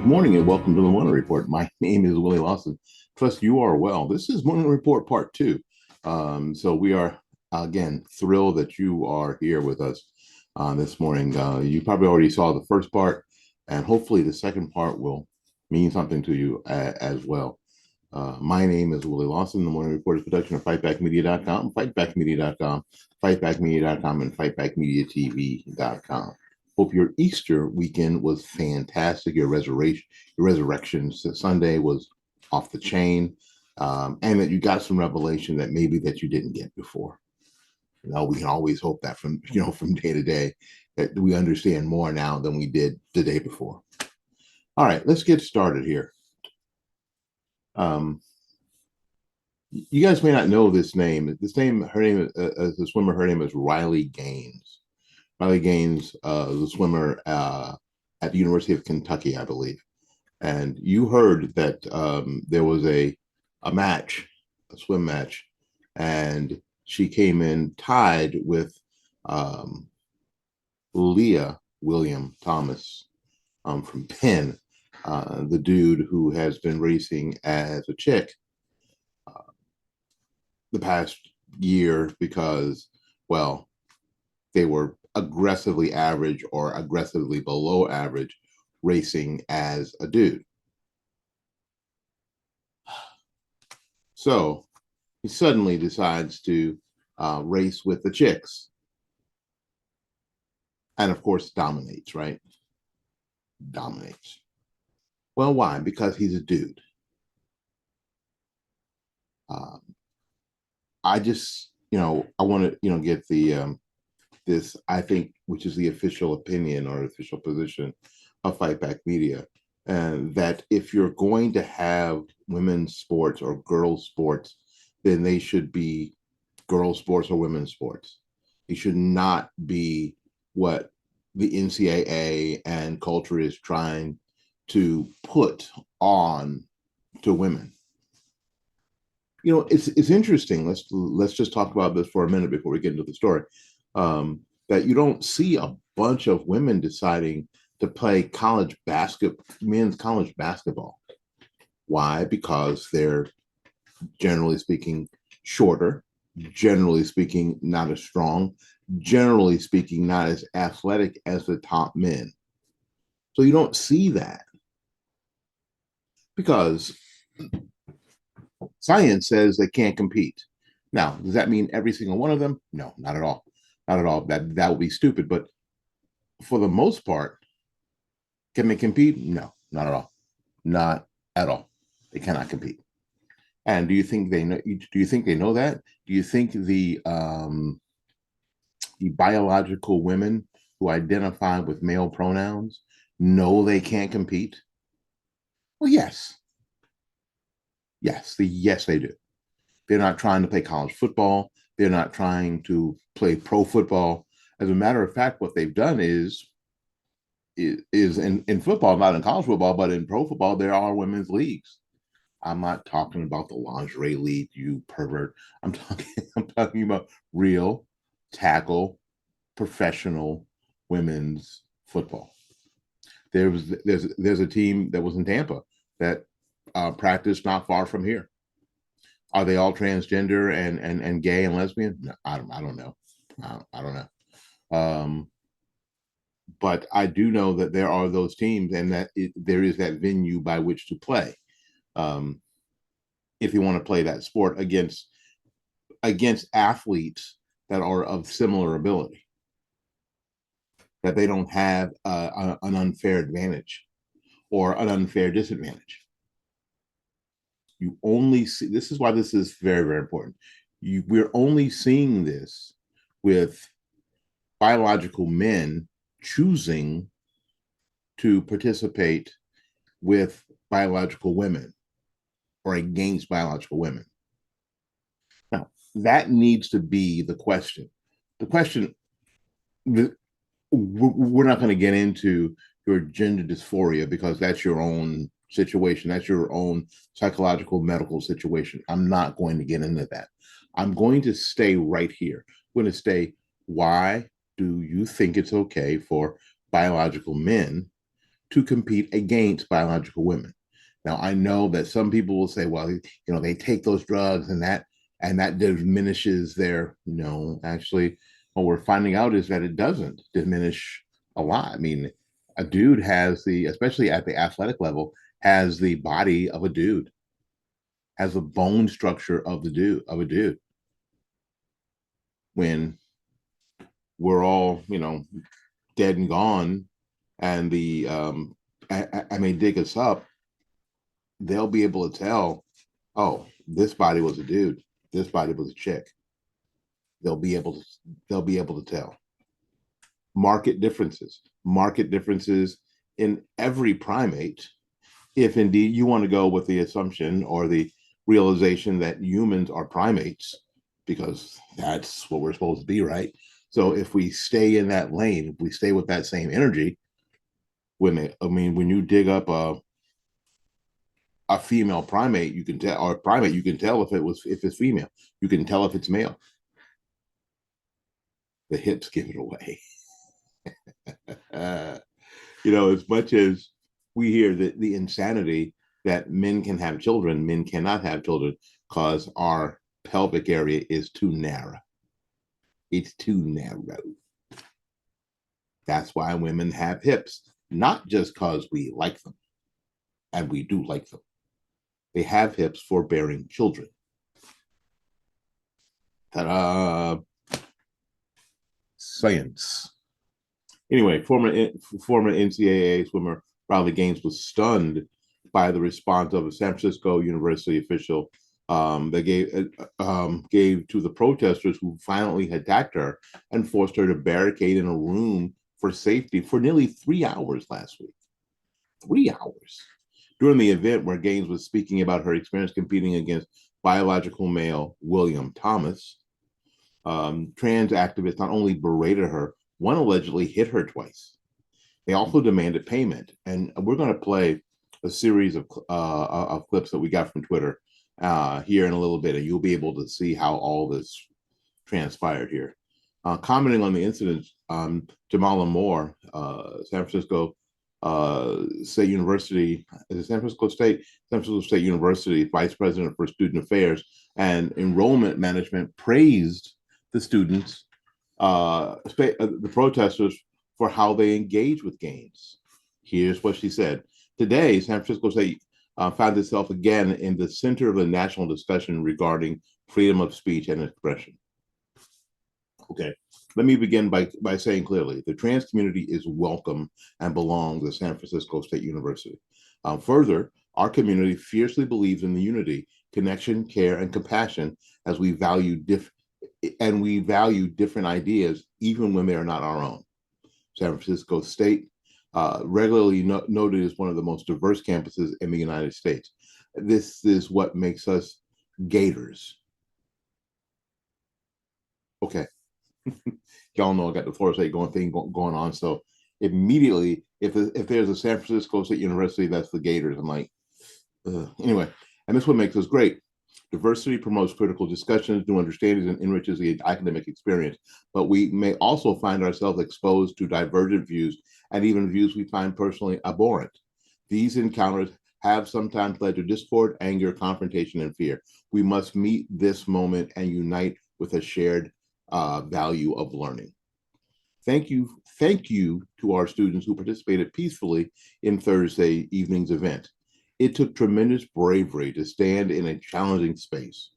Good morning and welcome to the Morning Report. My name is Willie Lawson. Trust you are well. This is Morning Report Part 2. So we are, again, thrilled that you are here with us this morning. You probably already saw the first part, and hopefully the second part will mean something to you as well. My name is Willie Lawson. The Morning Report is a production of FightBackMedia.com, FightBackMedia.com, FightBackMedia.com, and FightBackMediaTV.com. Hope your Easter weekend was fantastic. Your resurrection Sunday was off the chain, and that you got some revelation that maybe that you didn't get before. We can always hope that from day to day that we understand more now than we did the day before. All right, let's get started here. You guys may not know this name. Her name, as a swimmer, her name is Riley Gaines. Riley Gaines is a swimmer at the University of Kentucky, I believe. And you heard that there was a match, a swim match, and she came in tied with Leah William Thomas from Penn, the dude who has been racing as a chick the past year because, well, they were aggressively average or aggressively below average racing as a dude. So he suddenly decides to race with the chicks. And of course, dominates, right? Dominates. Well, why? Because he's a dude. I just, I want to, get the this, I think, which is the official opinion or official position of Fight Back Media, and that if you're going to have women's sports or girls' sports, then they should be girls' sports or women's sports. It should not be what the NCAA and culture is trying to put on to women. It's interesting. Let's just talk about this for a minute before we get into the story. That you don't see a bunch of women deciding to play men's college basketball. Why? Because they're, generally speaking, shorter, generally speaking, not as strong, generally speaking, not as athletic as the top men. So you don't see that because science says they can't compete. Now, does that mean every single one of them? No, not at all. Not at all. That would be stupid. But for the most part, can they compete? No, not at all. Not at all. They cannot compete. And do you think they know? Do you think they know that? Do you think the biological women who identify with male pronouns know they can't compete? Well, yes. Yes, they do. They're not trying to play college football. They're not trying to play pro football. As a matter of fact, what they've done is in football, not in college football, but in pro football, there are women's leagues. I'm not talking about the lingerie league, you pervert. I'm talking about real tackle professional women's football. There's a team that was in Tampa that practiced not far from here. Are they all transgender and gay and lesbian? No, I don't know. I don't know. But I do know that there are those teams and that there is that venue by which to play. If you want to play that sport against athletes that are of similar ability, that they don't have an unfair advantage or an unfair disadvantage. You only see, this is why this is very, very important. We're only seeing this with biological men choosing to participate with biological women or against biological women. Now, that needs to be the question. The question, we're not going to get into your gender dysphoria because that's your own situation. That's your own psychological, medical situation. I'm not going to get into that. I'm going to stay right here. I'm going to stay, why do you think it's okay for biological men to compete against biological women. Now, I know that some people will say, well, they take those drugs and that diminishes their, actually, what we're finding out is that it doesn't diminish a lot. I mean, a dude has especially at the athletic level, has the body of a dude, has the bone structure of a dude. When we're all, dead and gone, and I may dig us up, they'll be able to tell, oh, this body was a dude, this body was a chick. They'll be able to tell. Market differences in every primate, if indeed you want to go with the assumption or the realization that humans are primates, because that's what we're supposed to be, right? So if we stay in that lane, if we stay with that same energy, when you dig up a female primate, you can tell, or primate, you can tell if it's female. You can tell if it's male. The hips give it away. As much as we hear the insanity that men can have children, men cannot have children because our pelvic area is too narrow. It's too narrow. That's why women have hips, not just because we like them, and we do like them. They have hips for bearing children. Ta-da! Science. Anyway, former NCAA swimmer Riley Gaines was stunned by the response of a San Francisco University official that gave to the protesters who violently attacked her and forced her to barricade in a room for safety for nearly 3 hours last week. 3 hours. During the event where Gaines was speaking about her experience competing against biological male William Thomas, trans activists not only berated her, one allegedly hit her twice. They also demanded payment. And we're going to play a series of clips that we got from Twitter here in a little bit, and you'll be able to see how all this transpired here. Commenting on the incident, Jamala Moore, San Francisco State University, San Francisco State University Vice President for Student Affairs and Enrollment Management, praised the students, the protesters, for how they engage with Gaines. Here's what she said. Today, San Francisco State found itself again in the center of a national discussion regarding freedom of speech and expression. Okay, let me begin by saying clearly, the trans community is welcome and belongs at San Francisco State University. Further, our community fiercely believes in the unity, connection, care, and compassion as we value different ideas, even when they are not our own. San Francisco State, regularly noted as one of the most diverse campuses in the United States. This is what makes us Gators. Okay. Y'all know I got the Florida State going on. So immediately, if there's a San Francisco State University, that's the Gators. I'm like, anyway, and this is what makes us great. Diversity promotes critical discussions, new understandings, and enriches the academic experience. But we may also find ourselves exposed to divergent views and even views we find personally abhorrent. These encounters have sometimes led to discord, anger, confrontation, and fear. We must meet this moment and unite with a shared value of learning. Thank you to our students who participated peacefully in Thursday evening's event. It took tremendous bravery to stand in a challenging space.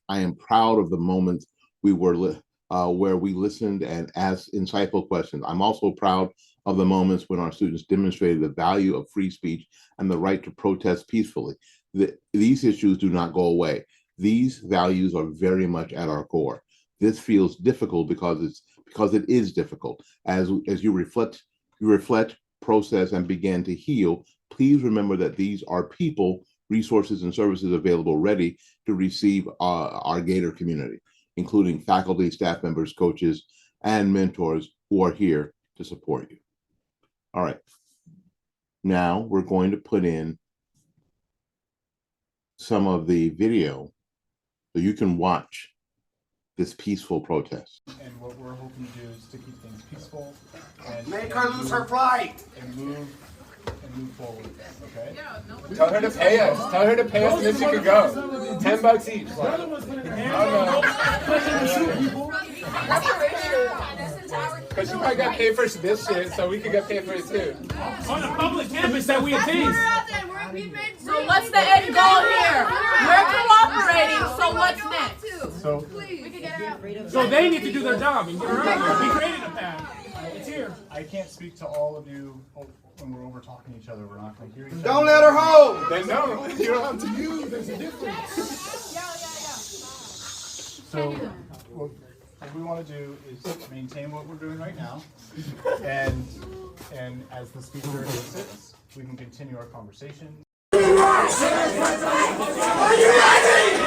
I am proud of the moments where we listened and asked insightful questions. I'm also proud of the moments when our students demonstrated the value of free speech and the right to protest peacefully. These issues do not go away. These values are very much at our core. This feels difficult because it is difficult. As you reflect, process, and begin to heal, please remember that these are people, resources, and services available ready to receive our Gator community, including faculty, staff members, coaches, and mentors who are here to support you. All right. Now we're going to put in some of the video so you can watch this peaceful protest. And what we're hoping to do is to keep things peaceful and make her lose her flight and move forward. Okay. Tell her to pay us. Tell her to pay us, and then she could go. $10 each. Because she might get paid for this shit, so we could get paid for it too. On a public campus that we attend. So what's the end goal here? We're cooperating, so what's next? So they need to do their job and get her out there. We created a path. It's here. I can't speak to all of you when we're over talking to each other. We're not going to hear each other. don't let her hold Then no, you don't have to use. There's a difference. So what we want to do is maintain what we're doing right now, and as the speaker elicits, we can continue our conversation. Are you ready?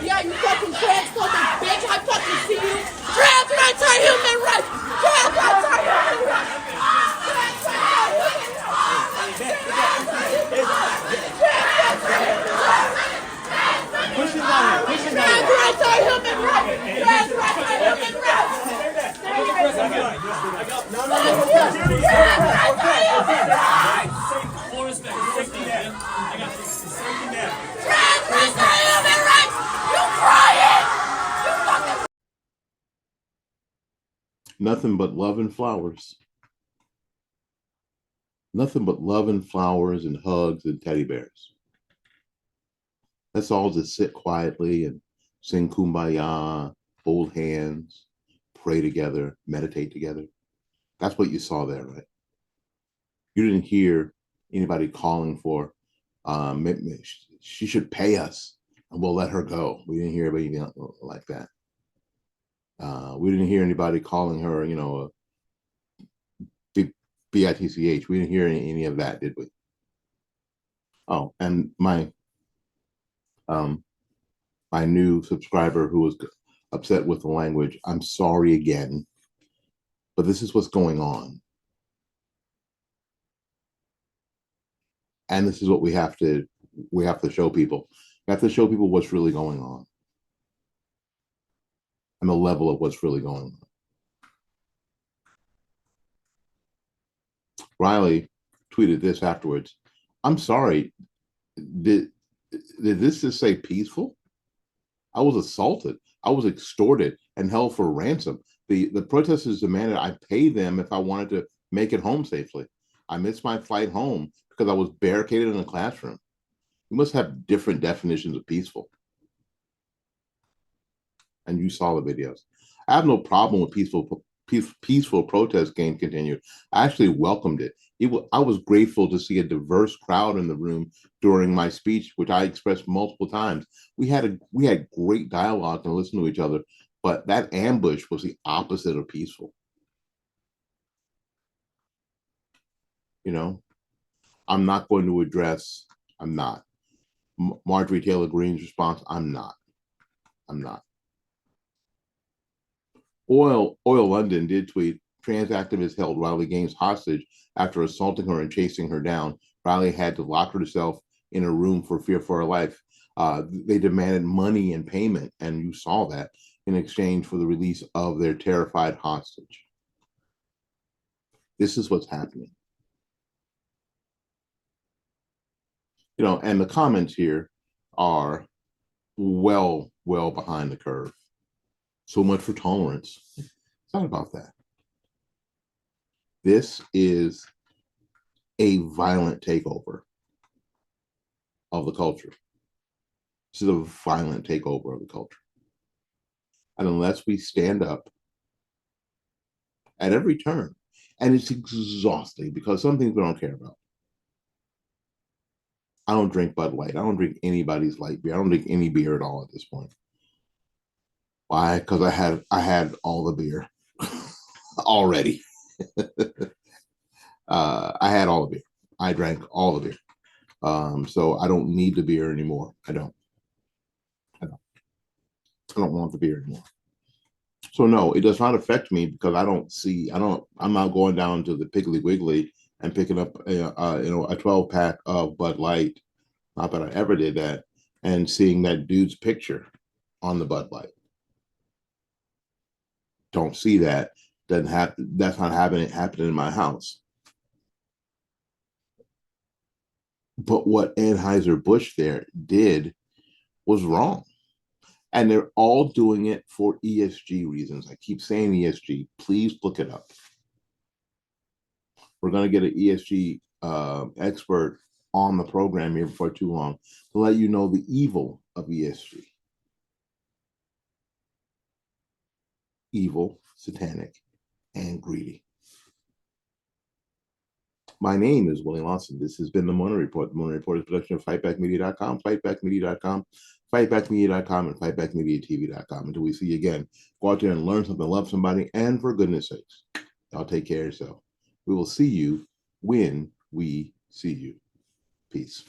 Yeah, you fucking transphobic bitch! I fucking see you! Trans rights are human rights! Trans rights are human rights! Trans rights are human rights! Trans rights are human rights! Full respect. Safety net. I got this. Safety net. Trans rights are human rights! You crying! You fucking Nothing but love and flowers. Nothing but love and flowers and hugs and teddy bears. Let's all just sit quietly and sing Kumbaya, hold hands, pray together, meditate together. That's what you saw there, right? You didn't hear anybody calling for, she should pay us and we'll let her go. We didn't hear anything like that. We didn't hear anybody calling her, BITCH. We didn't hear any of that, did we? Oh, and my new subscriber who was upset with the language, I'm sorry again, but this is what's going on. And this is what we have to show people. We have to show people what's really going on and the level of what's really going on. Riley tweeted this afterwards. I'm sorry, did this just say peaceful? I was assaulted. I was extorted and held for ransom. The protesters demanded I pay them if I wanted to make it home safely. I missed my flight home because I was barricaded in a classroom. You must have different definitions of peaceful. And you saw the videos. I have no problem with peaceful protest game continued. I actually welcomed it. I was grateful to see a diverse crowd in the room during my speech, which I expressed multiple times. We had great dialogue and listened to each other, but that ambush was the opposite of peaceful. I'm not going to address, I'm not. Marjorie Taylor Greene's response, I'm not. Oil London did tweet, trans activist held Riley Gaines hostage after assaulting her and chasing her down. Riley had to lock herself in a room for fear for her life. They demanded money and payment, and you saw that, in exchange for the release of their terrified hostage. This is what's happening. And the comments here are well behind the curve. So much for tolerance. It's not about that. This is a violent takeover of the culture. This is a violent takeover of the culture. And unless we stand up at every turn, and it's exhausting because some things we don't care about. I don't drink Bud Light. I don't drink anybody's light beer. I don't drink any beer at all at this point. Why? Because I had all the beer already. I had all the beer. I drank all the beer. So I don't need the beer anymore. I don't want the beer anymore. So no, it does not affect me because I'm not going down to the Piggly Wiggly and picking up a 12 pack of Bud Light. Not that I ever did that, and seeing that dude's picture on the Bud Light. Don't see that. Doesn't have. That's not happening in my house. But what Anheuser-Busch there did was wrong. And they're all doing it for ESG reasons. I keep saying ESG. Please look it up. We're going to get an ESG expert on the program here before too long to let you know the evil of ESG. Evil, satanic, and greedy. My name is Willie Lawson. This has been the Morning Report. The Morning Report is a production of fightbackmedia.com, fightbackmedia.com, fightbackmedia.com, and fightbackmediatv.com. Until we see you again, go out there and learn something, love somebody, and for goodness sakes, y'all take care of yourself. We will see you when we see you. Peace.